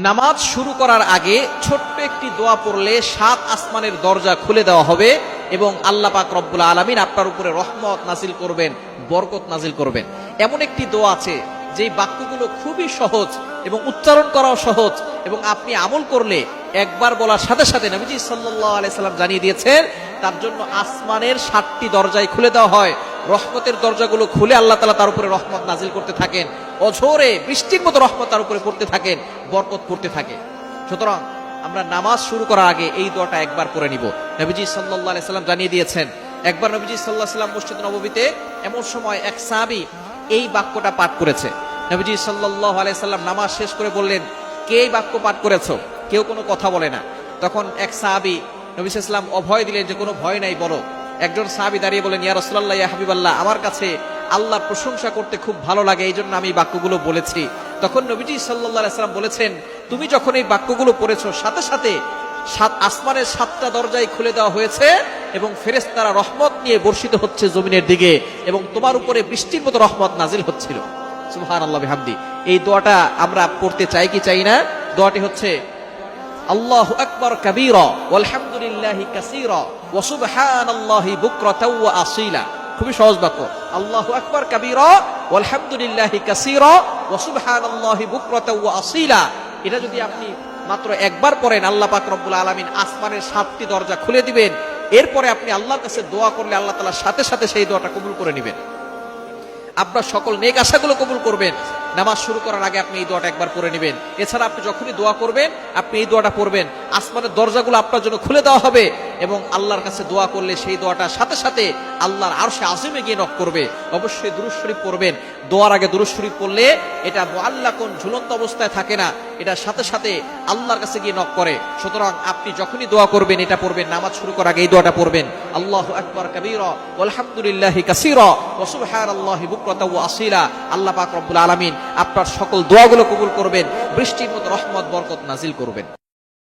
নামাজ শুরু করার আগে ছোট্ট একটি দোয়া পড়লে 7 আসমানের দরজা খুলে দেওয়া হবে এবং আল্লাহ পাক রব্বুল আলামিন আপনার উপরে রহমত নাজিল করবেন, বরকত নাজিল করবেন। এমন একটি দোয়া আছে যেই বাক্যগুলো খুবই সহজ এবং উচ্চারণ করাও সহজ, এবং আপনি আমল করলে একবার বলার সাথে সাথে নবীজি সাল্লাল্লাহু আলাইহি সাল্লাম জানিয়ে দিয়েছেন তার জন্য আসমানের 7টি দরজাই খুলে দেওয়া হয়। রহমতের দরজাগুলো খুলে আল্লাহ তাআলা তার উপরে রহমত নাজিল করতে থাকেন, অঝোরে বৃষ্টির মতো রহমত তার উপরে পড়তে থাকেন, বরকত পড়তে থাকে। সুতরাং আমরা নামাজ শুরু করার আগে এই দোয়াটা একবার পড়ে নিব। নবীজি সাল্লাল্লাহু আলাইহি সাল্লাম জানিয়ে দিয়েছেন, একবার নবীজি সাল্লাল্লাহু আলাইহি সাল্লাম মসজিদ নববীতে এমন সময় এক সাহাবী এই বাক্যটা পাঠ করেছে। নবীজি সাল্লাল্লাহু আলাইহি সাল্লাম নামাজ শেষ করে বললেন, কে এই বাক্য পাঠ করেছো? কেউ কোনো কথা বলে না। তখন এক সাহাবী নবী সাল্লাল্লাহু আলাইহি সাল্লাম অভয় দিলেন যে কোনো ভয় নাই, বলো। একজন সাহাবী দাঁড়িয়ে বলেন, ইয়া রাসূলুল্লাহ, ইয়া হাবিবাল্লাহ, আমার কাছে আল্লাহর প্রশংসা করতে খুব ভালো লাগে, এই জন্য আমি বাক্যগুলো বলেছি। তখন নবীজি সাল্লাল্লাহু আলাইহি সাল্লাম বলেছেন, তুমি যখন এই বাক্যগুলো পড়েছো সাথে সাথে 7 আসমানের 7টা দরজাই খুলে দেওয়া হয়েছে এবং ফেরেশতারা রহমত নিয়ে বর্ষিত হচ্ছে জমিনের দিকে এবং তোমার উপরে বৃষ্টির মতো রহমত নাজিল হচ্ছিল। সুবহানাল্লাহ বিহামদি। এই দোয়াটা আমরা পড়তে চাই কি চাই না? দোয়াটি হচ্ছে আল্লাহু আকবার কাবীরা ওয়ালহামদুলিল্লাহি কাসীরা ওয়া সুবহানাল্লাহি বুকরাতাও ওয়া আসীলা। খুবই সহজ বাক্য, আল্লাহু আকবার কাবীরা ওয়ালহামদুলিল্লাহি কাসীরা ওয়া সুবহানাল্লাহি বুকরাতাও ওয়া আসীলা। এটা যদি আপনি মাত্র একবার পড়েন, আল্লাহ পাক রব্বুল আলামিন আসমানের 7টি দরজা খুলে দিবেন। এরপরে আপনি আল্লাহর কাছে দোয়া করলে আল্লাহ তাআলা সাথে সাথে সেই দোয়াটা কবুল করে নেবেন, আপনার সকল নেক আশাগুলো কবুল করবেন। নামাজ শুরু করার আগে আপনি এই দোয়াটা একবার পড়ে নেবেন। এছাড়া আপনি যখনই দোয়া করবেন আপনি এই দোয়াটা পড়বেন, আসমানের দরজাগুলো আপনার জন্য খুলে দেওয়া হবে এবং আল্লাহর কাছে দোয়া করলে সেই দোয়াটা সাথে সাথে আল্লাহর আরশে আজিমে গিয়ে নক করবে। অবশ্যই দুরূদ শরীফ পড়বেন। দোয়ার আগে দুরূদ শরীফ পড়লে এটা মুআল্লাকুন, ঝুলন্ত অবস্থায় থাকে না, এটা সাথে সাথে আল্লাহর কাছে গিয়ে নক করে। সুতরাং আপনি যখনই দোয়া করবেন এটা পড়বেন, নামাজ শুরু করার আগে এই দোয়াটা পড়বেন, আল্লাহু আকবার কাবীরা ওয়ালহামদুলিল্লাহি কাসীরা ওয়া সুবহানাল্লাহি বুকরাতাও ওয়া আসীলা। আল্লাহ পাক রব্বুল আলামিন আপনার সকল দোয়াগুলো কবুল করবেন, বৃষ্টির মতো রহমত বরকত নাজিল করবেন।